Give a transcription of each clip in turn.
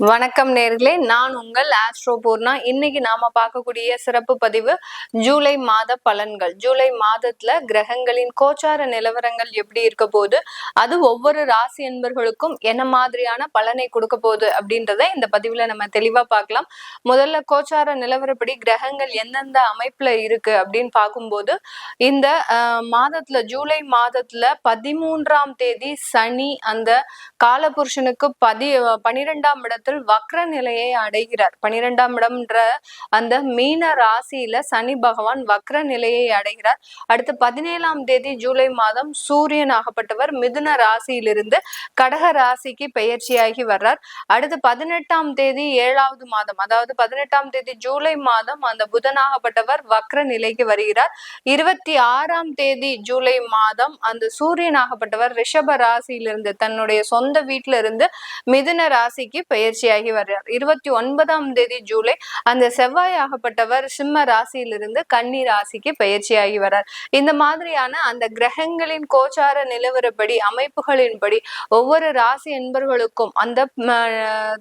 வணக்கம் நேர்களே, நான் உங்கள் ஆஸ்ட்ரோ பூர்ணா. இன்னைக்கு நாம பார்க்கக்கூடிய சிறப்பு பதிவு ஜூலை மாத பலன்கள். ஜூலை மாதத்துல கிரகங்களின் கோச்சார நிலவரங்கள் எப்படி இருக்க போகுது, அது ஒவ்வொரு ராசி என்பர்களுக்கும் என்ன மாதிரியான பலனை கொடுக்க போகுது அப்படின்றத இந்த பதிவுல நம்ம தெளிவா பார்க்கலாம். முதல்ல கோச்சார நிலவரப்படி கிரகங்கள் எந்தெந்த அமைப்புல இருக்கு அப்படின்னு பார்க்கும்போது, இந்த மாதத்துல ஜூலை மாதத்துல 13ஆம் தேதி சனி அந்த காலபுருஷனுக்கு 12ஆம் இடத்துல வக்ர நிலையை அடைகிறார். 12ஆம் இடம்ன்ற அந்த மீன ராசியில சனி பகவான் வக்ர நிலையை அடைகிறார். அடுத்து 17ஆம் தேதி ஜூலை மாதம் சூரியன் ஆகப்பட்டவர் மிதுன ராசியிலிருந்து கடக ராசிக்கு பெயர்ச்சியாகி வர்றார். அடுத்து 18ஆம் தேதி 7வது மாதம், அதாவது 18ஆம் தேதி ஜூலை மாதம் அந்த புதனாகப்பட்டவர் வக்ர நிலைக்கு வருகிறார். 26ஆம் தேதி ஜூலை மாதம் அந்த சூரியன் ஆகப்பட்டவர் ரிஷப ராசியிலிருந்து தன்னுடைய சொந்த வீட்டில இருந்து மிதுன ராசிக்கு பெயர்ச்சியாகி வர்றார். 29ஆம் தேதி ஜூலை அந்த செவ்வாய் ஆகப்பட்டவர் சிம்ம ராசியிலிருந்து கன்னி ராசிக்கு பெயர்ச்சியாகி வர்றார். இந்த மாதிரியான அந்த கிரகங்களின் கோச்சார நிலவரப்படி அமைப்புகளின்படி ஒவ்வொரு ராசி என்பர்களுக்கும் அந்த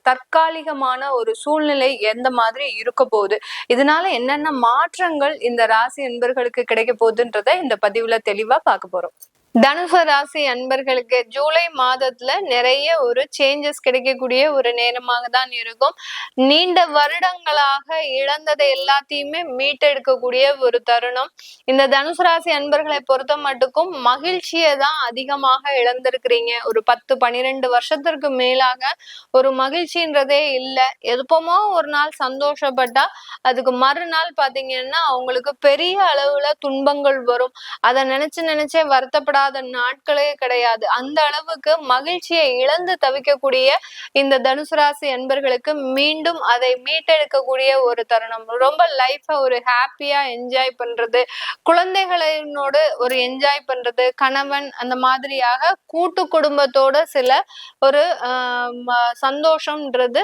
தற்காலிகமான ஒரு சூழ்நிலை எந்த மாதிரி இருக்க போகுது, இதனால என்னென்ன மாற்றங்கள் இந்த ராசி என்பர்களுக்கு கிடைக்க போகுதுன்றத இந்த பதிவுல தெளிவா பார்க்க போறோம். தனுசு ராசி அன்பர்களுக்கு ஜூலை மாதத்துல நிறைய ஒரு சேஞ்சஸ் கிடைக்கக்கூடிய ஒரு நேரமாக தான் இருக்கும். நீண்ட வருடங்களாக இழந்ததை எல்லாத்தையுமே மீட்டெடுக்கக்கூடிய ஒரு தருணம். இந்த தனுசு ராசி அன்பர்களை பொறுத்த மட்டுக்கும் மகிழ்ச்சியை தான் அதிகமாக இழந்திருக்கிறீங்க. ஒரு 10-12 வருஷத்திற்கு மேலாக ஒரு மகிழ்ச்சின்றதே இல்லை. எப்பமோ ஒரு நாள் சந்தோஷப்பட்டா அதுக்கு மறுநாள் பாத்தீங்கன்னா அவங்களுக்கு பெரிய அளவுல துன்பங்கள் வரும். அதை நினைச்சே வருத்தப்படாத நாட்களே கிடையாது. அந்த அளவுக்கு மகிழ்ச்சியை இழந்து தவிக்கக்கூடிய இந்த தனுசு ராசி அன்பர்களுக்கு மீண்டும் அதை மீட்டெடுக்கக்கூடிய ஒரு தருணம். ரொம்ப லைஃப ஒரு ஹாப்பியா என்ஜாய் பண்றது, குழந்தைகளோடு ஒரு என்ஜாய் பண்றது, கணவன் அந்த மாதிரியாக கூட்டு குடும்பத்தோட சில ஒரு சந்தோஷம்ன்றது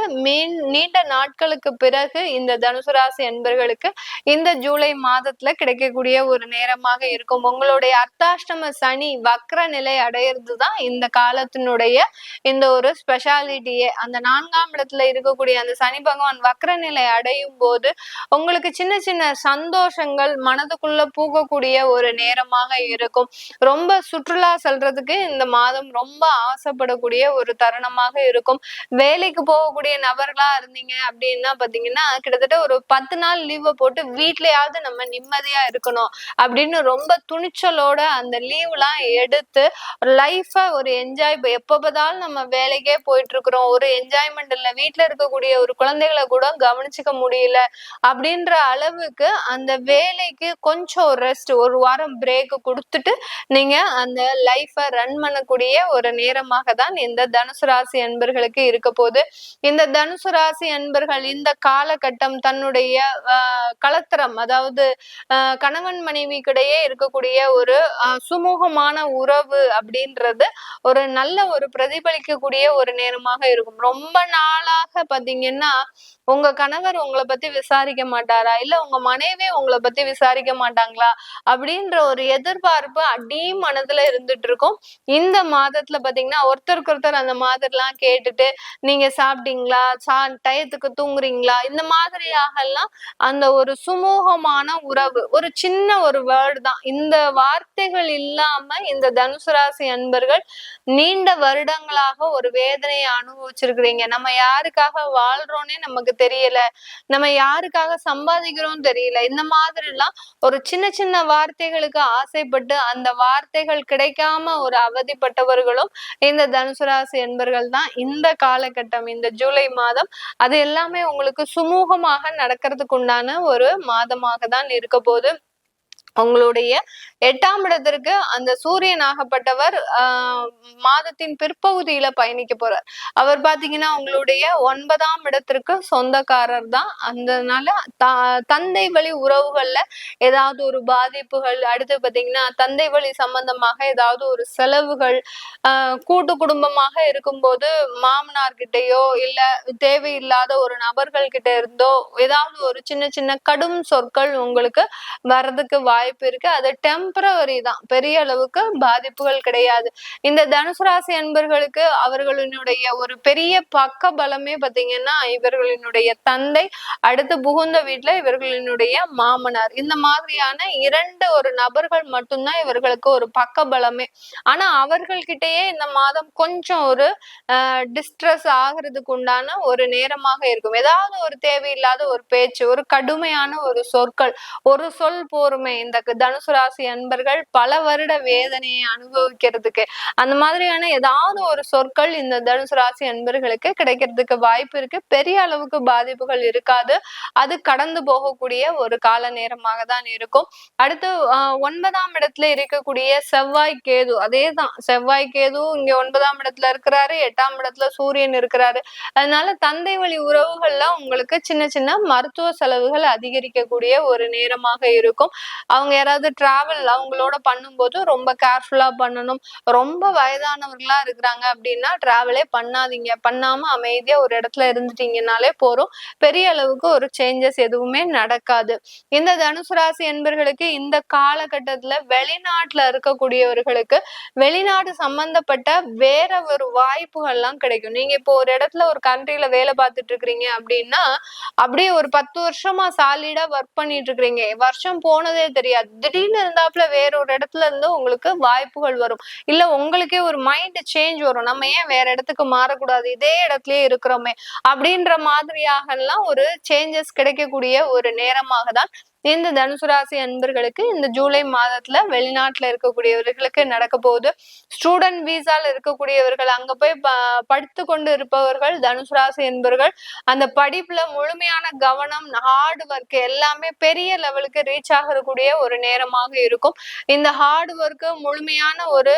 நீண்ட நாட்களுக்கு பிறகு இந்த தனுசு ராசி அன்பர்களுக்கு இந்த ஜூலை மாதத்துல கிடைக்கக்கூடிய ஒரு நேரமாக இருக்கும். உங்களுடைய அர்த்தாஷ்டம சனி வக்ர நிலை அடையிறதுதான் இந்த காலத்தினுடைய இந்த ஒரு ஸ்பெஷாலிட்டியே. அந்த 4ஆம் இடத்துல இருக்கக்கூடிய அந்த சனி பகவான் வக்ர நிலை அடையும் போது உங்களுக்கு சின்ன சின்ன சந்தோஷங்கள் மனதுக்குள்ள பூக்கக்கூடிய ஒரு நேரமாக இருக்கும். ரொம்ப சுற்றுலா செல்றதுக்கு இந்த மாதம் ரொம்ப ஆசைப்படக்கூடிய ஒரு தருணமாக இருக்கும். வேலைக்கு போகக்கூடிய நபர்களா இருந்தீங்க அப்படின்னா பாத்தீங்கன்னா கிட்டத்தட்ட ஒரு 10 நாள் லீவை போட்டு வீட்லயாவது நம்ம நிம்மதியா இருக்கணும் அப்படின்னு ரொம்ப துணிச்சலோட அந்த லீவ்லாம் எடுத்து லைஃப ஒரு என்ஜாய், எப்ப பார்த்தாலும் நம்ம வேலைக்கே போயிட்டு இருக்கிறோம், ஒரு என்ஜாய்மெண்ட் இல்லை, வீட்டுல இருக்கக்கூடிய ஒரு குழந்தைகளை கூட கவனிச்சுக்க முடியல அப்படின்ற அளவுக்கு அந்த வேலைக்கு கொஞ்சம் ரெஸ்ட், ஒரு வாரம் பிரேக் கொடுத்துட்டு நீங்க அந்த லைஃப ரன் பண்ணக்கூடிய ஒரு நேரமாக தான் இந்த தனுசு ராசி அன்பர்களுக்கு இருக்க போது. இந்த தனுசு ராசி அன்பர்கள் இந்த காலகட்டம் தன்னுடைய கலத்திரம், அதாவது கணவன் மனைவிக்கிடையே இருக்கக்கூடிய ஒரு சுமூகமான உறவு அப்படின்றது ஒரு நல்ல ஒரு பிரதிபலிக்கக்கூடிய ஒரு நேரமாக இருக்கும். ரொம்ப நாளாக பாத்தீங்கன்னா உங்க கணவர் உங்களை பத்தி விசாரிக்க மாட்டாரா, இல்ல உங்க மனைவி உங்களை பத்தி விசாரிக்க மாட்டாங்களா அப்படின்ற ஒரு எதிர்பார்ப்பு அடி மனதுல இருந்துட்டு இருக்கும். இந்த மாதத்துல பாத்தீங்கன்னா ஒருத்தருக்கு ஒருத்தர் அந்த மாதிரிலாம் கேட்டுட்டு நீங்க சாப்பிட்டீங்களா, டயத்துக்கு தூங்குறீங்களா, இந்த மாதிரியாக எல்லாம் அந்த ஒரு சுமூகமான உறவு, ஒரு சின்ன ஒரு வேர்டு தான். இந்த வார்த்தைகள் இல்லாம இந்த தனுசு ராசி அன்பர்கள் நீண்ட வருடங்களாக ஒரு வேதனையை அனுபவிச்சிருக்கிறீங்க. நம்ம யாருக்காக வாழ்றோன்னே நமக்கு தெரியல, நம்ம யாருக்காக சம்பாதிக்கிறோம் தெரியல. இந்த மாதிரி எல்லாம் ஒரு சின்ன சின்ன வார்த்தைகளுக்கு ஆசைப்பட்டு அந்த வார்த்தைகள் கிடைக்காம ஒரு அவதிப்பட்டவர்களும் இந்த தனுசு ராசி என்பர்கள் தான். இந்த காலகட்டம், இந்த ஜூலை மாதம் அது எல்லாமே உங்களுக்கு சுமூகமாக நடக்கிறதுக்கு உண்டான ஒரு மாதமாக தான் இருக்க போது. உங்களுடைய 8ஆம் இடத்திற்கு அந்த சூரியன் ஆகப்பட்டவர் மாதத்தின் பிற்பகுதியில பயணிக்க போறார். அவர் பாத்தீங்கன்னா உங்களுடைய 9ஆம் இடத்திற்கு சொந்தக்காரர் தான். அதனால தந்தை வழி உறவுகள்ல ஏதாவது ஒரு பாதிப்புகள், அடுத்து பாத்தீங்கன்னா தந்தை வழி சம்பந்தமாக ஏதாவது ஒரு செலவுகள், கூட்டு குடும்பமாக இருக்கும்போது மாமனார்கிட்டயோ இல்ல தேவையில்லாத ஒரு நபர்கள் கிட்ட இருந்தோ ஏதாவது ஒரு சின்ன சின்ன கடும் சொற்கள் உங்களுக்கு வர்றதுக்கு வாய்ப்பு இருக்கு. அது டெம்பரவரி தான், பெரிய அளவுக்கு பாதிப்புகள் கிடையாது. இந்த தனுசு ராசி அன்பர்களுக்கு அவர்களினுடைய ஒரு பெரிய பக்க பலமே பாத்தீங்கன்னா இவர்களினுடைய தந்தை, அடுத்து புகுந்த வீட்டுல இவர்களினுடைய மாமனார், இந்த மாதிரியான 2 ஒரு நபர்கள் மட்டும்தான் இவர்களுக்கு ஒரு பக்க பலமே. ஆனா அவர்கள்கிட்டயே இந்த மாதம் கொஞ்சம் ஒரு டிஸ்ட்ரெஸ் ஆகிறதுக்கு உண்டான ஒரு நேரமாக இருக்கும். ஏதாவது ஒரு தேவையில்லாத ஒரு பேச்சு, ஒரு கடுமையான ஒரு சொற்கள், ஒரு சொல் போருமே இந்த தனுசு ராசி அன்பர்கள் பல வருட வேதனையை அனுபவிக்கிறதுக்கு அந்த மாதிரியான ஏதாவது ஒரு சொற்கள் இந்த தனுசு ராசி அன்பர்களுக்கு கிடைக்கிறதுக்கு வாய்ப்பு இருக்கு. பெரிய அளவுக்கு பாதிப்புகள் இருக்காது. அது கடந்து போகக்கூடிய ஒரு கால நேரமாக தான் இருக்கும். அடுத்து 9ஆம் இடத்துல இருக்கக்கூடிய செவ்வாய் கேது, அதேதான் செவ்வாய் கேது இங்க 9ஆம் இடத்துல இருக்கிறாரு, 8ஆம் இடத்துல சூரியன் இருக்கிறாரு. அதனால தந்தை வழி உறவுகள்ல உங்களுக்கு சின்ன சின்ன மருத்துவ செலவுகள் அதிகரிக்கக்கூடிய ஒரு நேரமாக இருக்கும். அவங்க யாராவது டிராவல் அவங்களோட பண்ணும்போது ரொம்ப கேர்ஃபுல்லா பண்ணணும். ரொம்ப வயதானவர்களா இருக்கிறாங்க அப்படின்னா டிராவலே பண்ணாதீங்க. பண்ணாம அமைதியா ஒரு இடத்துல இருந்துட்டீங்கன்னாலே போறோம். பெரிய அளவுக்கு ஒரு சேஞ்சஸ் எதுவுமே நடக்காது. இந்த தனுசு ராசி என்பர்களுக்கு இந்த காலகட்டத்துல வெளிநாட்டுல இருக்கக்கூடியவர்களுக்கு வெளிநாடு சம்பந்தப்பட்ட வேற ஒரு வாய்ப்புகள்லாம் கிடைக்கும். நீங்க இப்போ ஒரு இடத்துல ஒரு கண்ட்ரில வேலை பார்த்துட்டு இருக்கிறீங்க அப்படின்னா அப்படியே ஒரு 10 வருஷமா சாலிடா ஒர்க் பண்ணிட்டு இருக்கிறீங்க, வருஷம் போனதே தெரியாது. திடீர்னு இருந்தாப்புல வேற ஒரு இடத்துல இருந்து உங்களுக்கு வாய்ப்புகள் வரும். இல்ல உங்களுக்கே ஒரு மைண்ட் சேஞ்ச் வரும், நம்ம ஏன் வேற இடத்துக்கு மாறக்கூடாது, இதே இடத்துலயே இருக்கிறோமே அப்படின்ற மாதிரியாக எல்லாம் ஒரு சேஞ்சஸ் கிடைக்கக்கூடிய ஒரு நேரமாக தான் இந்த தனுசு ராசி அன்பர்களுக்கு இந்த ஜூலை மாதத்துல வெளிநாட்டுல இருக்கக்கூடியவர்களுக்கு நடக்க போகுது. ஸ்டூடெண்ட் வீசால இருக்கக்கூடியவர்கள், அங்க போய் படித்து கொண்டு இருப்பவர்கள் தனுசு ராசி என்பவர்கள் அந்த படிப்புல முழுமையான கவனம், ஹார்ட் ஒர்க் எல்லாமே பெரிய லெவலுக்கு ரீச் ஆகக்கூடிய ஒரு நேரமாக இருக்கும். இந்த ஹார்ட் ஒர்க், முழுமையான ஒரு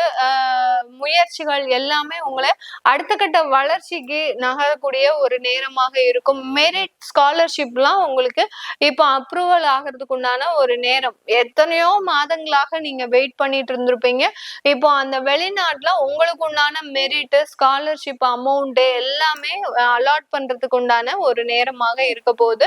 முயற்சிகள் எல்லாமே உங்களை அடுத்த கட்ட வளர்ச்சிக்கு நகரக்கூடிய ஒரு நேரமாக இருக்கும். மெரிட் ஸ்காலர்ஷிப்லாம் உங்களுக்கு இப்போ அப்ரூவல் ஆகிறதுக்கு உண்டான ஒரு நேரம். எத்தனையோ மாதங்களாக நீங்க வெயிட் பண்ணிட்டு இருந்திருப்பீங்க. இப்போ அந்த வெளிநாட்டுல உங்களுக்கு உண்டான மெரிட், ஸ்காலர்ஷிப் அமௌண்ட் எல்லாமே அலாட் பண்றதுக்கு உண்டான ஒரு நேரமாக இருக்க போகுது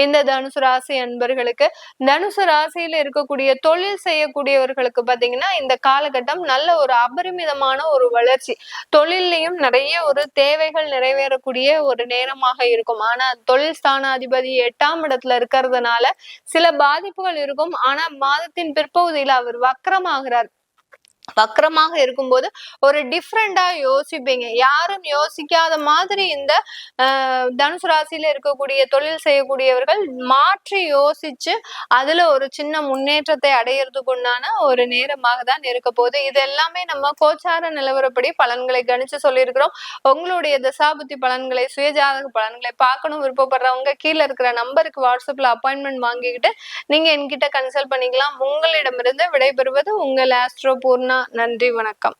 இந்த தனுசு ராசி அன்பர்களுக்கு. தனுசு ராசியில இருக்கக்கூடிய தொழில் செய்யக்கூடியவர்களுக்கு பாத்தீங்கன்னா இந்த காலகட்டம் நல்ல ஒரு அபரிமிதமான ஒரு வளர்ச்சி, தொழிலையும் நிறைய ஒரு தேவைகள் நிறைவேறக்கூடிய ஒரு நேரமாக இருக்கும். ஆனா தொழில் ஸ்தானாதிபதி 8ஆம் இடத்துல இருக்கிறதுனால சில பாதிப்புகள் இருக்கும். ஆனா மாதத்தின் பிற்பகுதியில அவர் வக்ரமாகிறார். வக்ரமாக இருக்கும்போது ஒரு டிஃப்ரெண்டா யோசிப்பீங்க. யாரும் யோசிக்காத மாதிரி இந்த தனுசு ராசியில இருக்கக்கூடிய தொழில் செய்யக்கூடியவர்கள் மாற்றி யோசிச்சு அதுல ஒரு சின்ன முன்னேற்றத்தை அடையிறதுக்கு உண்டான ஒரு நேரமாக தான் இருக்க போகுது. இது எல்லாமே நம்ம கோச்சார நிலவரப்படி பலன்களை கணிச்சு சொல்லியிருக்கிறோம். உங்களுடைய தசாபுத்தி பலன்களை, சுயஜாதக பலன்களை பார்க்கணும் விருப்பப்படுறவங்க கீழே இருக்கிற நம்பருக்கு வாட்ஸ்அப்ல அப்பாயின்மெண்ட் வாங்கிக்கிட்டு நீங்க என்கிட்ட கன்சல்ட் பண்ணிக்கலாம். உங்களிடமிருந்து விடைபெறுவது உங்கள் ஆஸ்ட்ரோ பூர்ணா. நன்றி, வணக்கம்.